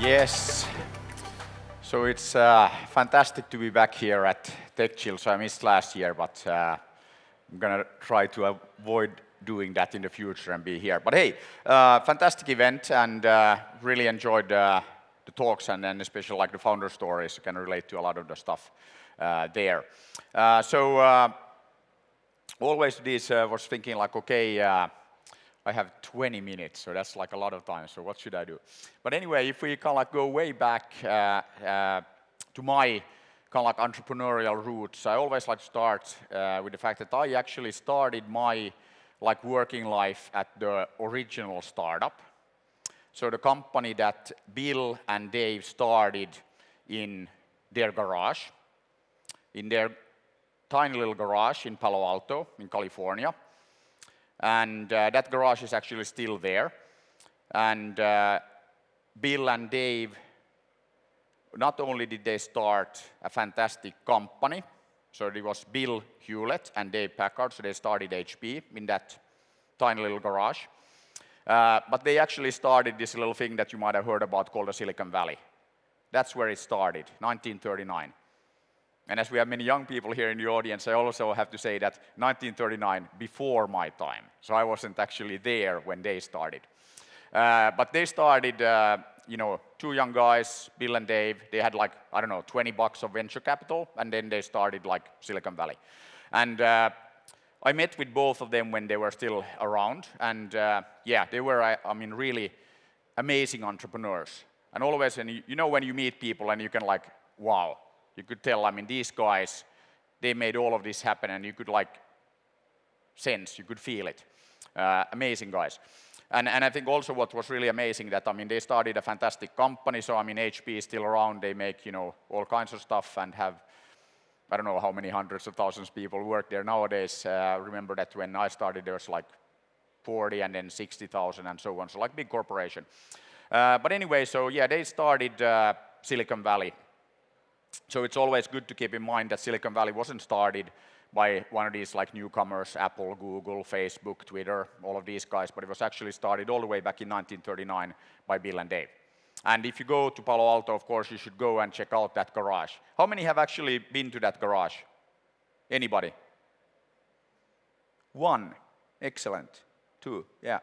Yes. So it's fantastic to be back here at TechChill. So I missed last year, but I'm going to try to avoid doing that in the future and be here. But hey, fantastic event, and really enjoyed the talks, and then especially like the founder stories. I can relate to a lot of the stuff there. Always this was thinking like, okay, I have 20 minutes, so that's like a lot of time, so what should I do? But anyway, if we kind of like go way back to my kind of like entrepreneurial roots, I always like to start with the fact that I actually started my like working life at the original startup. So the company that Bill and Dave started in their garage, in their tiny little garage in Palo Alto in California. And that garage is actually still there. And Bill and Dave, not only did they start a fantastic company, so it was Bill Hewlett and Dave Packard, so they started HP in that tiny little garage. But they actually started this little thing that you might have heard about called the Silicon Valley. That's where it started, 1939. And as we have many young people here in the audience, I also have to say that 1939, before my time. So I wasn't actually there when they started. But they started, two young guys, Bill and Dave. They had like, I don't know, $20 of venture capital, and then they started like Silicon Valley. And I met with both of them when they were still around. And yeah, they were, I mean, really amazing entrepreneurs. And always, when when you meet people and you can like, wow. You could tell, I mean, these guys, they made all of this happen, and you could like sense, you could feel it. Amazing guys. And I think also what was really amazing that, I mean, they started a fantastic company. So, I mean, HP is still around. They make, all kinds of stuff and have, I don't know how many hundreds of thousands of people work there nowadays. Remember that when I started, there was like 40 and then 60,000 and so on. So like big corporation. But anyway, so yeah, they started Silicon Valley. So it's always good to keep in mind that Silicon Valley wasn't started by one of these like newcomers, Apple, Google, Facebook, Twitter, all of these guys, but it was actually started all the way back in 1939 by Bill and Dave. And if you go to Palo Alto, of course, you should go and check out that garage. How many have actually been to that garage? Anybody? One. Excellent. Two. Yeah.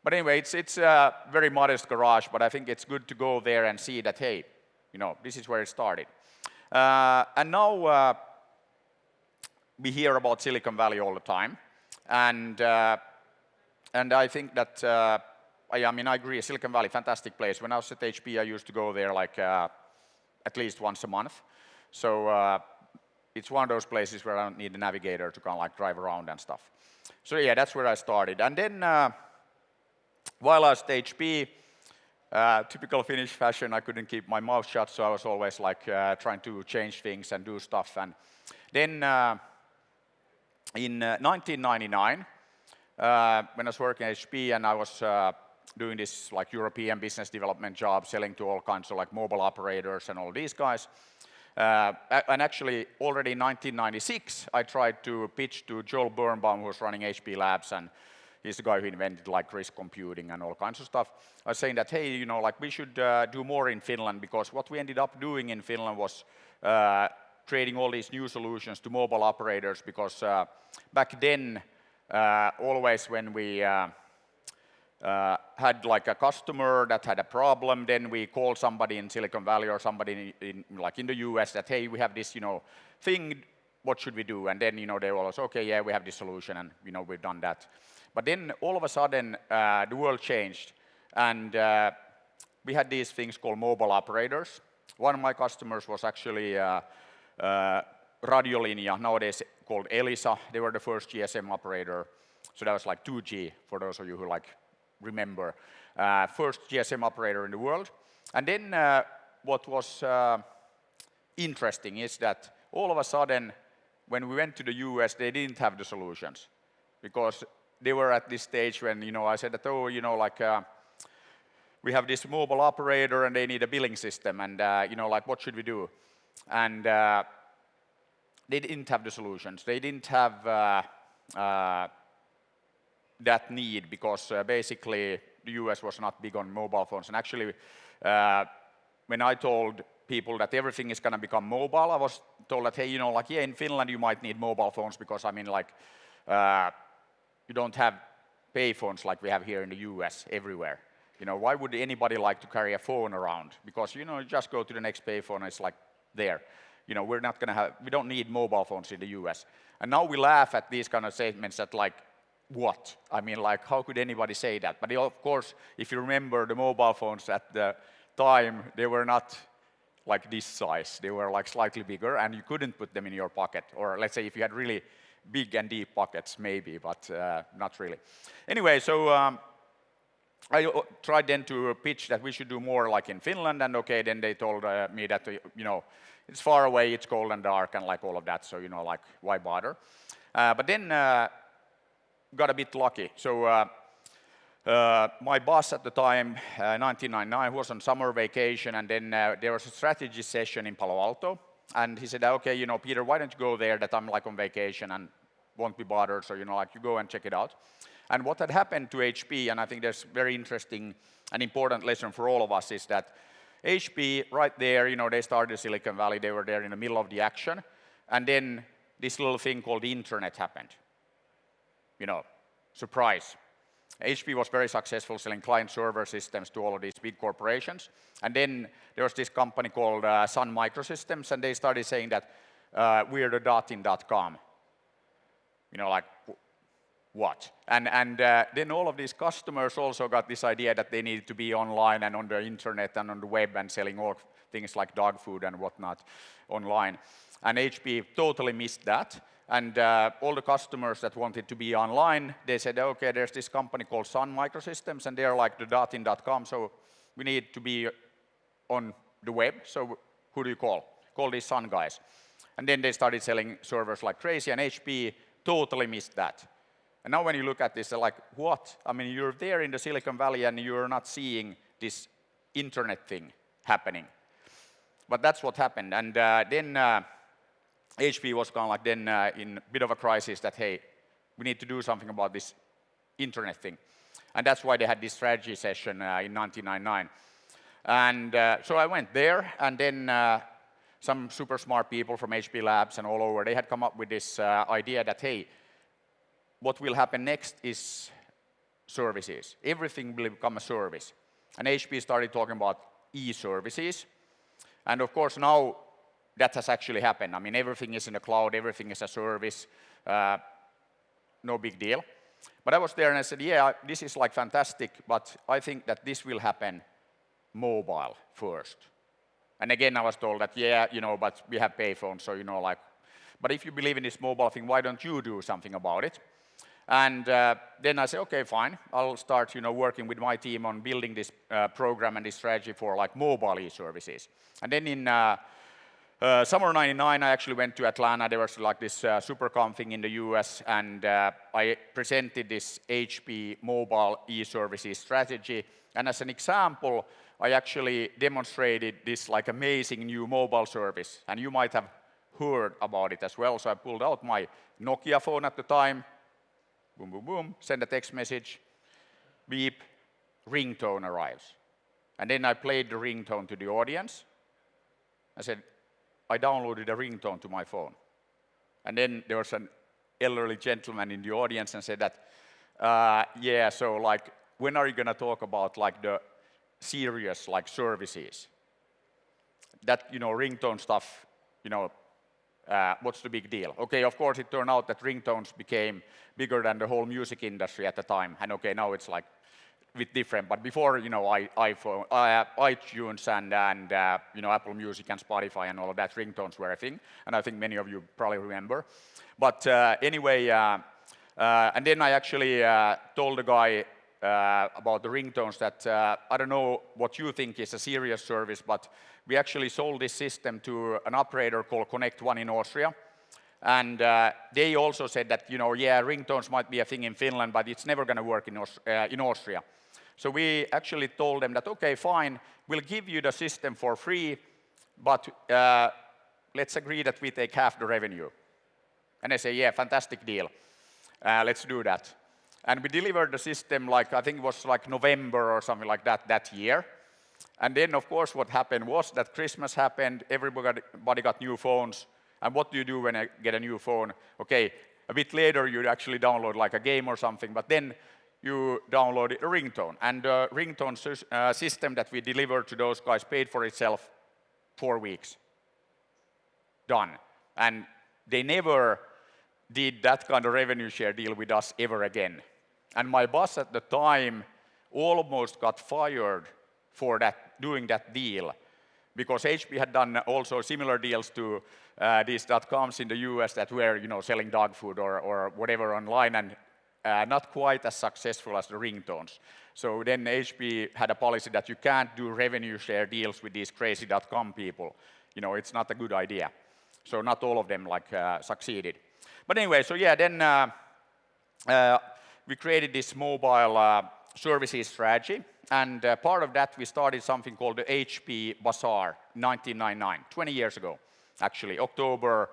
But anyway, it's a very modest garage, but I think it's good to go there and see that, hey, this is where it started. And now we hear about Silicon Valley all the time, and I think that I agree. Silicon Valley, fantastic place. When I was at HP, I used to go there like at least once a month. So it's one of those places where I don't need a navigator to kind of like drive around and stuff. So yeah, that's where I started. And then while I was at HP. Typical Finnish fashion, I couldn't keep my mouth shut, so I was always like trying to change things and do stuff. And then in 1999, when I was working at HP and I was doing this like European business development job, selling to all kinds of like mobile operators and all these guys. And actually, already in 1996, I tried to pitch to Joel Birnbaum, who was running HP Labs, and he's the guy who invented like risk computing and all kinds of stuff. I was saying that, hey, like we should do more in Finland, because what we ended up doing in Finland was creating all these new solutions to mobile operators, because back then, always when we had like a customer that had a problem, then we called somebody in Silicon Valley or somebody in the US that, hey, we have this, thing, what should we do? And then, they were always, okay, yeah, we have this solution, and, we've done that. But then all of a sudden, the world changed, and we had these things called mobile operators. One of my customers was actually Radiolinja, nowadays called Elisa. They were the first Gsm operator, so that was like 2G, for those of you who like remember. First Gsm operator in the world. And then what was interesting is that all of a sudden, when we went to the US, they didn't have the solutions, because they were at this stage when, I said that, we have this mobile operator and they need a billing system, and, what should we do? And they didn't have the solutions. They didn't have that need, because basically the US was not big on mobile phones. And actually, when I told people that everything is going to become mobile, I was told that, hey, you know, like, yeah, in Finland you might need mobile phones because, I mean, like, you don't have pay phones like we have here in the US everywhere. You know, why would anybody like to carry a phone around? Because, you know, you just go to the next pay phone and it's like there. You know, we don't need mobile phones in the US. And now we laugh at these kind of statements that like, what? I mean, like, how could anybody say that? But of course, if you remember the mobile phones at the time, they were not like this size. They were like slightly bigger and you couldn't put them in your pocket. Or let's say if you had really big and deep pockets, maybe, but not really. Anyway, so I tried then to pitch that we should do more like in Finland, and okay, then they told me that, you know, it's far away, it's cold and dark and like all of that, so, you know, like, why bother? But then got a bit lucky. So my boss at the time, 1999, was on summer vacation, and then there was a strategy session in Palo Alto, and he said, okay, you know, Peter, why don't you go there, that I'm like on vacation and won't be bothered, so, you know, like, you go and check it out. And what had happened to HP, and I think there's very interesting and important lesson for all of us, is that HP, right there, you know, they started Silicon Valley, they were there in the middle of the action, and then this little thing called the internet happened. You know, surprise. HP was very successful selling client-server systems to all of these big corporations, and then there was this company called Sun Microsystems, and they started saying that we're the .in.com. You know, like, what? And then all of these customers also got this idea that they needed to be online and on the internet and on the web and selling all things like dog food and whatnot online. And HP totally missed that. And all the customers that wanted to be online, they said, okay, there's this company called Sun Microsystems, and they're like the .in.com, so we need to be on the web, so who do you call? Call these Sun guys. And then they started selling servers like crazy, and HP totally missed that. And now when you look at this, they're like, what? I mean, you're there in the Silicon Valley and you're not seeing this internet thing happening. But that's what happened. And then HP was kind of like then in a bit of a crisis that, hey, we need to do something about this internet thing. And that's why they had this strategy session in 1999. And so I went there, and then some super smart people from HP Labs and all over, they had come up with this idea that, hey, what will happen next is services. Everything will become a service. And HP started talking about e-services. And of course now that has actually happened. I mean, everything is in the cloud, everything is a service, no big deal. But I was there and I said, yeah, this is like fantastic, but I think that this will happen mobile first. And again, I was told that, yeah, you know, but we have pay phones, so, you know, like, but if you believe in this mobile thing, why don't you do something about it? And then I said, okay, fine. I'll start, you know, working with my team on building this program and this strategy for like mobile e-services. And then in summer '99, I actually went to Atlanta. There was like this SuperConf thing in the US, and I presented this HP mobile e-services strategy. And as an example, I actually demonstrated this like amazing new mobile service. And you might have heard about it as well. So I pulled out my Nokia phone at the time. Boom, boom, boom, send a text message, beep, ringtone arrives. And then I played the ringtone to the audience. I said, I downloaded a ringtone to my phone. And then there was an elderly gentleman in the audience and said that, yeah, so like, when are you going to talk about like the serious like services? That, you know, ringtone stuff, you know, what's the big deal? Okay, of course, it turned out that ringtones became bigger than the whole music industry at the time. And okay, now it's like a bit different. But before, you know, iTunes and you know, Apple Music and Spotify and all of that, ringtones were a thing. And I think many of you probably remember. But anyway, and then I actually told the guy about the ringtones that I don't know what you think is a serious service, but we actually sold this system to an operator called Connect One in Austria. And they also said that, you know, yeah, ringtones might be a thing in Finland, but it's never going to work in Austria. So we actually told them that, okay, fine, we'll give you the system for free, but let's agree that we take half the revenue. And they say, yeah, fantastic deal. Let's do that. And we delivered the system like, I think it was like November or something like that year. And then, of course, what happened was that Christmas happened, everybody got new phones. And what do you do when I get a new phone? Okay, a bit later you'd actually download like a game or something, but then you download a ringtone. And the ringtone system that we delivered to those guys paid for itself 4 weeks. Done. And they never did that kind of revenue share deal with us ever again. And my boss at the time almost got fired for doing that deal, because HP had done also similar deals to these .coms in the US that were, selling dog food or whatever online, and not quite as successful as the ringtones. So then HP had a policy that you can't do revenue share deals with these crazy .com people. It's not a good idea. So not all of them succeeded. But anyway, so yeah, then we created this mobile services strategy, and part of that we started something called the HP Bazaar in 1999, 20 years ago, actually. October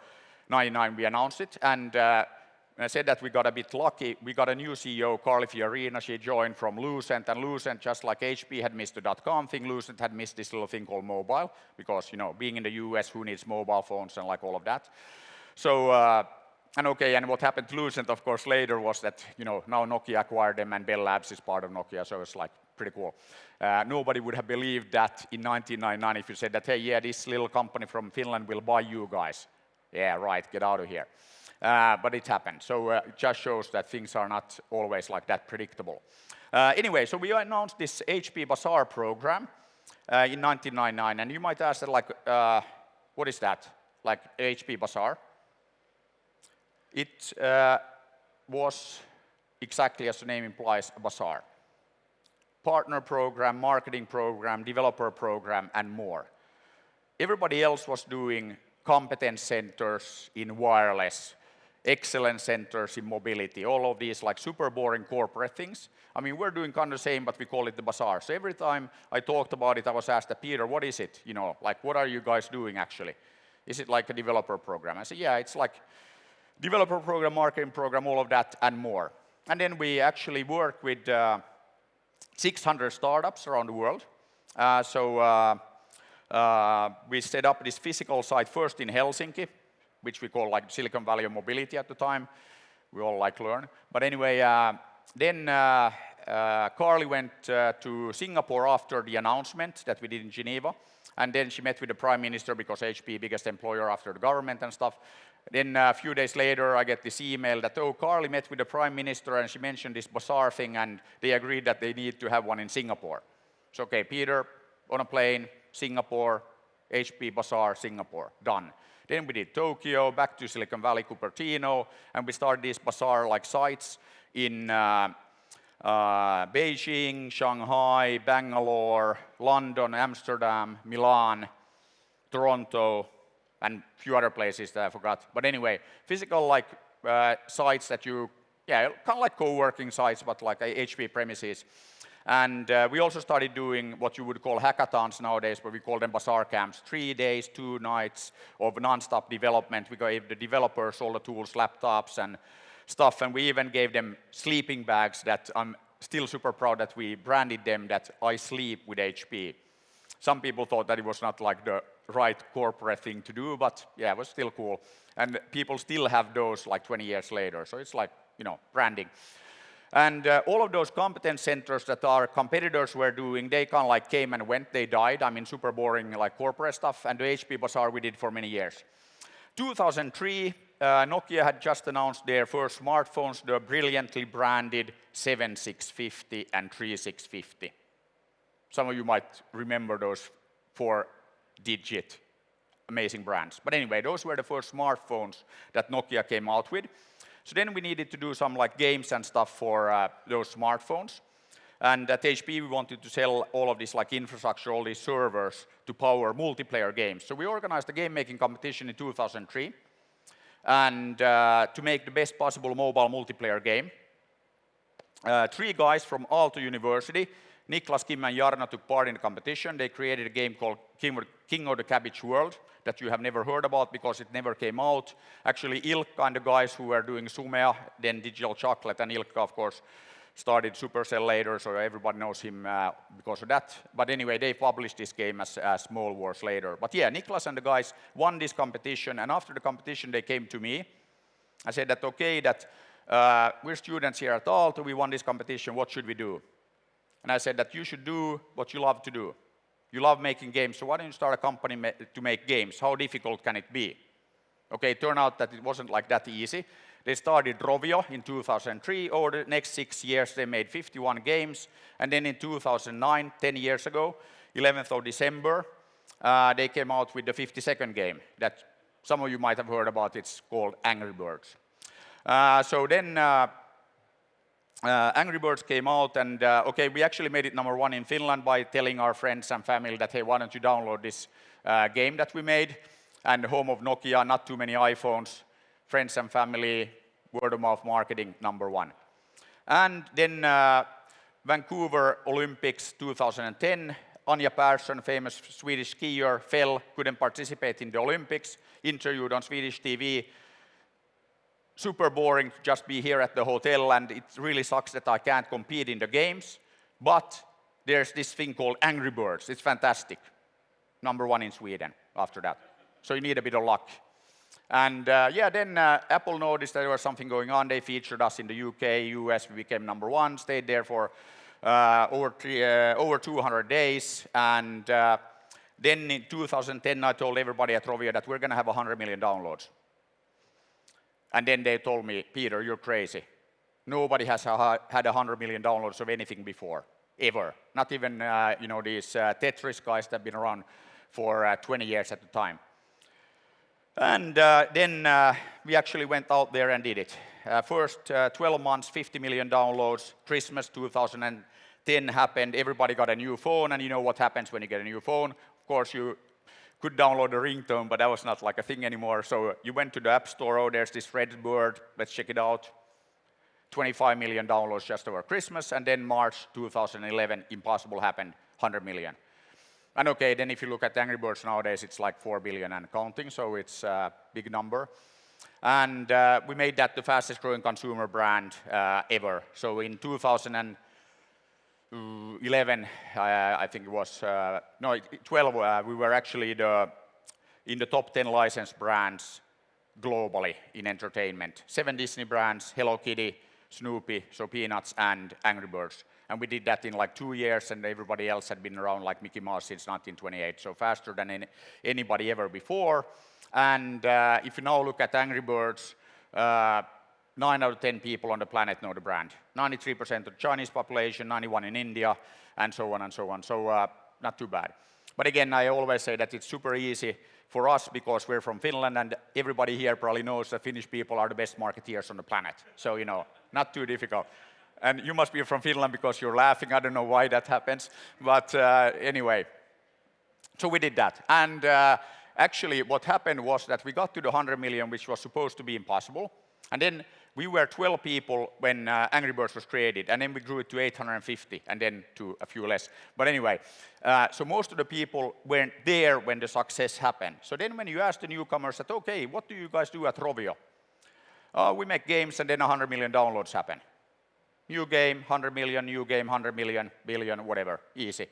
99 we announced it, and I said that we got a bit lucky. We got a new CEO, Carly Fiorina. She joined from Lucent, and Lucent, just like HP had missed the .com thing, Lucent had missed this little thing called mobile, because, being in the US, who needs mobile phones and like all of that. So, and what happened to Lucent, of course, later was that, now Nokia acquired them and Bell Labs is part of Nokia, so it's like pretty cool. Nobody would have believed that in 1999 if you said that, hey, yeah, this little company from Finland will buy you guys. Yeah, right, get out of here. But it happened. So it just shows that things are not always like that predictable. Anyway, so we announced this HP Bazaar program in 1999, and you might ask that, like, what is that? Like HP Bazaar? It was exactly as the name implies, a bazaar. Partner program, marketing program, developer program, and more. Everybody else was doing competence centers in wireless, excellence centers in mobility, all of these like super boring corporate things. I mean, we're doing kind of the same, but we call it the bazaar. So every time I talked about it, I was asked, Peter, what is it? Like, what are you guys doing actually? Is it like a developer program? I said, yeah, it's like developer program, marketing program, all of that, and more. And then we actually work with 600 startups around the world. We set up this physical site first in Helsinki, which we call like Silicon Valley of mobility at the time. We all like learn. But anyway, then Carly went to Singapore after the announcement that we did in Geneva. And then she met with the Prime Minister, because HP, biggest employer after the government and stuff. Then a few days later, I get this email that, Carly met with the Prime Minister and she mentioned this bazaar thing, and they agreed that they need to have one in Singapore. So, okay, Peter, on a plane, Singapore, HP Bazaar, Singapore, done. Then we did Tokyo, back to Silicon Valley, Cupertino, and we started these bazaar-like sites in Beijing, Shanghai, Bangalore, London, Amsterdam, Milan, Toronto, and a few other places that I forgot. But anyway, physical like sites that kind of like co-working sites, but like HP premises. And we also started doing what you would call hackathons nowadays, but we call them bazaar camps. 3 days, 2 nights of non-stop development. We gave the developers all the tools, laptops and stuff, and we even gave them sleeping bags that I'm still super proud that we branded them that I sleep with HP. Some people thought that it was not like the right corporate thing to do, but yeah, it was still cool. And people still have those like 20 years later, so it's like, branding. And all of those competence centers that our competitors were doing, they kind of like came and went, they died. I mean, super boring like corporate stuff, and the HP Bazaar we did for many years. 2003, Nokia had just announced their first smartphones, the brilliantly branded 7650 and 3650. Some of you might remember those 4-digit amazing brands. But anyway, those were the first smartphones that Nokia came out with. So then we needed to do some like games and stuff for those smartphones. And at HP, we wanted to sell all of this like infrastructure, all these servers to power multiplayer games. So we organized a game-making competition in 2003 and to make the best possible mobile multiplayer game. 3 guys from Aalto University, Niklas, Kim, and Jarno, took part in the competition. They created a game called King of the Cabbage World that you have never heard about because it never came out. Actually, Ilkka and the guys who were doing Sumea, then Digital Chocolate, and Ilkka, of course, started Supercell later, so everybody knows him because of that. But anyway, they published this game as Small Wars later. But yeah, Niklas and the guys won this competition, and after the competition, they came to me. I said that, okay, that we're students here at Aalto, we won this competition, what should we do? And I said that you should do what you love to do. You love making games, so why don't you start a company to make games? How difficult can it be? Okay, it turned out that it wasn't like that easy. They started Rovio in 2003. Over the next 6 years, they made 51 games. And then in 2009, 10 years ago, 11th of December, they came out with the 52nd game that some of you might have heard about. It's called Angry Birds. So then Angry Birds came out, and okay, we actually made it #1 in Finland by telling our friends and family that, hey, why don't you download this game that we made? And home of Nokia, not too many iPhones, friends and family, word-of-mouth marketing, #1. And then Vancouver Olympics 2010, Anja Persson, famous Swedish skier, fell, couldn't participate in the Olympics, interviewed on Swedish TV. Super boring to just be here at the hotel, and it really sucks that I can't compete in the games. But there's this thing called Angry Birds. It's fantastic. #1 in Sweden after that. So you need a bit of luck. And yeah, then Apple noticed that there was something going on. They featured us in the UK, US. We became #1, stayed there for over 200 days. And then in 2010, I told everybody at Rovio that we're going to have 100 million downloads. And then they told me, Peter, you're crazy. Nobody has had 100 million downloads of anything before, ever. Not even you know, these Tetris guys that have been around for 20 years at the time. And then we actually went out there and did it. First 12 months, 50 million downloads. Christmas 2010 happened. Everybody got a new phone, and you know what happens when you get a new phone. Of course, you could download a ringtone, but that was not like a thing anymore. So you went to the App Store, oh, there's this red bird, let's check it out. 25 million downloads just over Christmas, and then March 2011, impossible happened, 100 million. And okay, then if you look at Angry Birds nowadays, it's like 4 billion and counting, so it's a big number. And we made that the fastest growing consumer brand ever. So in 2011, I think it was, no, 12, we were actually in the top 10 licensed brands globally in entertainment. 7 Disney brands, Hello Kitty, Snoopy, so Peanuts, and Angry Birds. And we did that in like 2 years, and everybody else had been around like Mickey Mouse since 1928, so faster than anybody ever before. And if you now look at Angry Birds, 9 out of 10 people on the planet know the brand. 93% of the Chinese population, 91% in India, and so on and so on. So not too bad. But again, I always say that it's super easy for us because we're from Finland, and everybody here probably knows that Finnish people are the best marketeers on the planet. So, you know, not too difficult. And you must be from Finland because you're laughing. I don't know why that happens. But anyway, so we did that. And actually, what happened was that we got to the 100 million, which was supposed to be impossible. And then we were 12 people when Angry Birds was created. And then we grew it to 850, and then to a few less. But anyway, so most of the people weren't there when the success happened. So then when you ask the newcomers that, okay, what do you guys do at Rovio? We make games, and then 100 million downloads happen. New game, 100 million, new game, 100 million, billion, whatever, easy,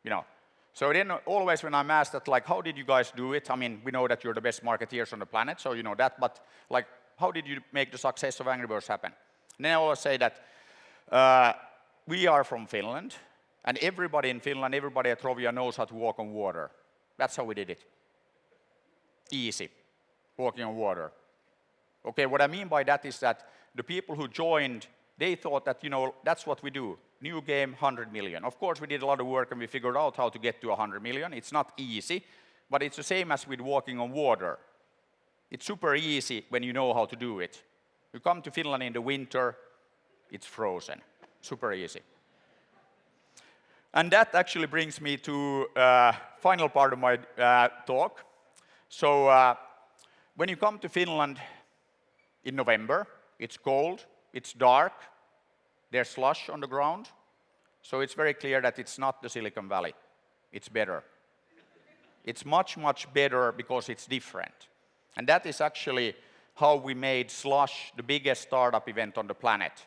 you know. So then always when I'm asked that, like, how did you guys do it? I mean, we know that you're the best marketeers on the planet, so you know that, but like, how did you make the success of Angry Birds happen? And then I always say that we are from Finland, and everybody in Finland, everybody at Rovio knows how to walk on water. That's how we did it. Easy, walking on water. Okay, what I mean by that is that the people who joined, they thought that, you know, that's what we do. New game, 100 million. Of course, we did a lot of work and we figured out how to get to 100 million. It's not easy, but it's the same as with walking on water. It's super easy when you know how to do it. You come to Finland in the winter, it's frozen. Super easy. And that actually brings me to final part of my talk. So when you come to Finland in November, it's cold, it's dark, there's slush on the ground, so it's very clear that it's not the Silicon Valley. It's better. It's much, much better because it's different. And that is actually how we made Slush the biggest startup event on the planet.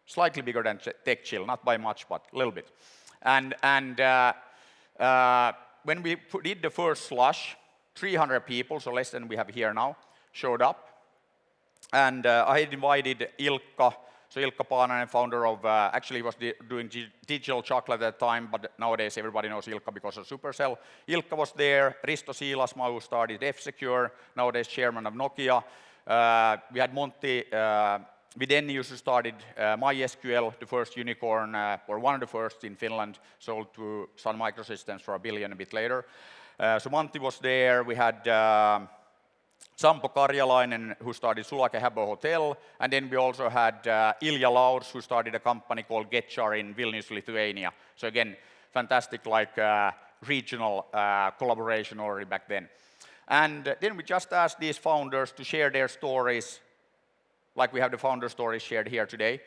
Slightly bigger than TechChill, not by much, but a little bit. And when we did the first Slush, 300 people, so less than we have here now, showed up. And I had invited Ilkka, so Ilkka Paananen, founder of, actually he was doing digital chocolate at the time, but nowadays everybody knows Ilkka because of Supercell. Ilkka was there, Risto Siilasmaa, who started F-Secure, nowadays chairman of Nokia. We had Monty Videnius, who started MySQL, the first unicorn, or one of the first in Finland, sold to Sun Microsystems for $1 billion a bit later. So Monty was there. We had Sampo Karjalainen, who started Sulake Habbo Hotel, and then we also had Ilja Laurs, who started a company called GetChar in Vilnius, Lithuania. So again, fantastic like regional collaboration already back then. And then we just asked these founders to share their stories, like we have the founder stories shared here today.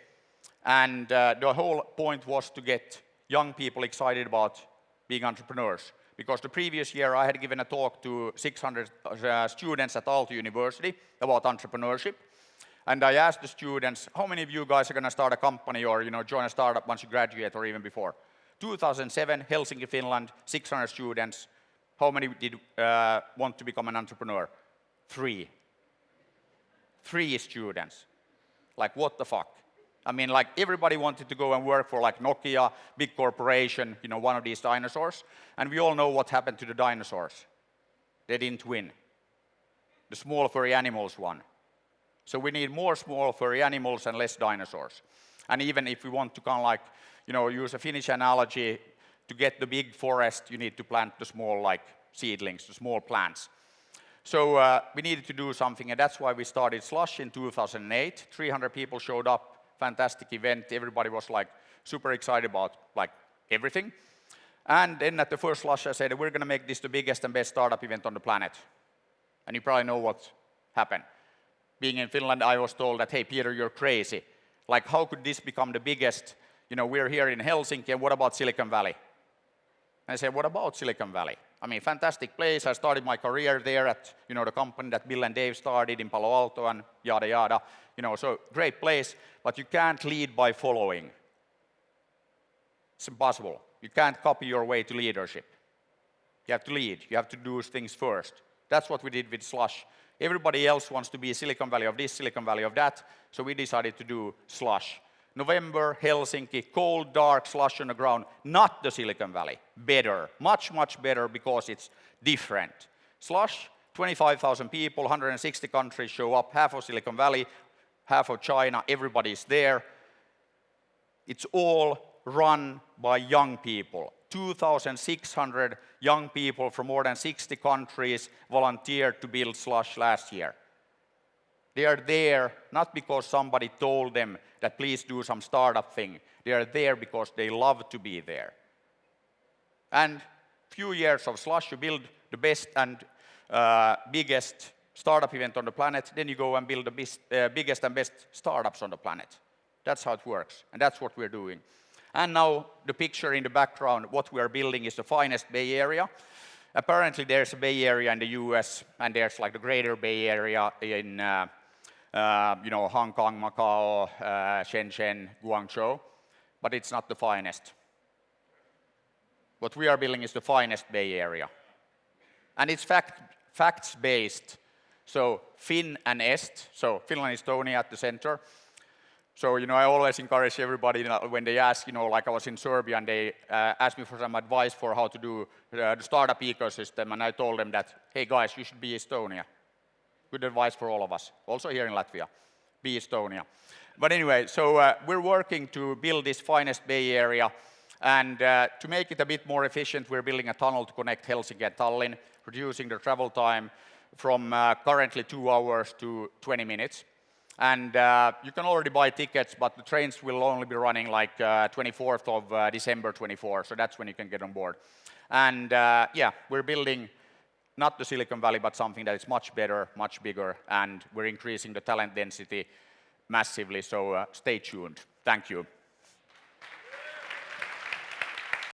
And the whole point was to get young people excited about being entrepreneurs. Because the previous year I had given a talk to 600 students at Aalto University about entrepreneurship. And I asked the students, how many of you guys are going to start a company or join a startup once you graduate or even before? 2007, Helsinki, Finland, 600 students. How many did want to become an entrepreneur? 3. 3 students. Like, what the fuck? I mean, like, everybody wanted to go and work for, like, Nokia, big corporation, one of these dinosaurs. And we all know what happened to the dinosaurs. They didn't win. The small furry animals won. So we need more small furry animals and less dinosaurs. And even if we want to kind of like, use a Finnish analogy, to get the big forest, you need to plant the small, like, seedlings, the small plants. So we needed to do something, and that's why we started Slush in 2008. 300 people showed up. Fantastic event. Everybody was like super excited about like everything. And then at the first Slush, I said, we're going to make this the biggest and best startup event on the planet. And you probably know what happened. Being in Finland, I was told that, hey, Peter, you're crazy. Like, how could this become the biggest? We're here in Helsinki, and what about Silicon Valley? And I said, what about Silicon Valley? I mean, fantastic place. I started my career there at, the company that Bill and Dave started in Palo Alto and yada, yada. So great place, but you can't lead by following. It's impossible. You can't copy your way to leadership. You have to lead. You have to do things first. That's what we did with Slush. Everybody else wants to be Silicon Valley of this, Silicon Valley of that, so we decided to do Slush. November, Helsinki, cold, dark, slush on the ground, not the Silicon Valley. Better, much, much better because it's different. Slush, 25,000 people, 160 countries show up, half of Silicon Valley, half of China, everybody's there. It's all run by young people. 2,600 young people from more than 60 countries volunteered to build Slush last year. They are there not because somebody told them that please do some startup thing. They are there because they love to be there. And few years of Slush, you build the best and biggest startup event on the planet, then you go and build the biggest and best startups on the planet. That's how it works, and that's what we're doing. And now the picture in the background, what we are building is the finest Bay Area. Apparently there's a Bay Area in the US, and there's like the greater Bay Area in Hong Kong, Macau, Shenzhen, Guangzhou, but it's not the finest. What we are building is the finest Bay Area. And it's facts-based, so Fin and Est, so Finland and Estonia at the center. So, I always encourage everybody when they ask, like I was in Serbia and they asked me for some advice for how to do the startup ecosystem, and I told them that, hey guys, you should be Estonia. Good advice for all of us, also here in Latvia, be Estonia. But anyway, so we're working to build this finest Bay Area, and to make it a bit more efficient, we're building a tunnel to connect Helsinki and Tallinn, reducing the travel time from currently 2 hours to 20 minutes. And you can already buy tickets, but the trains will only be running like 24th of December 24, so that's when you can get on board. And yeah, we're building not the Silicon Valley, but something that is much better, much bigger, and we're increasing the talent density massively, so stay tuned. Thank you.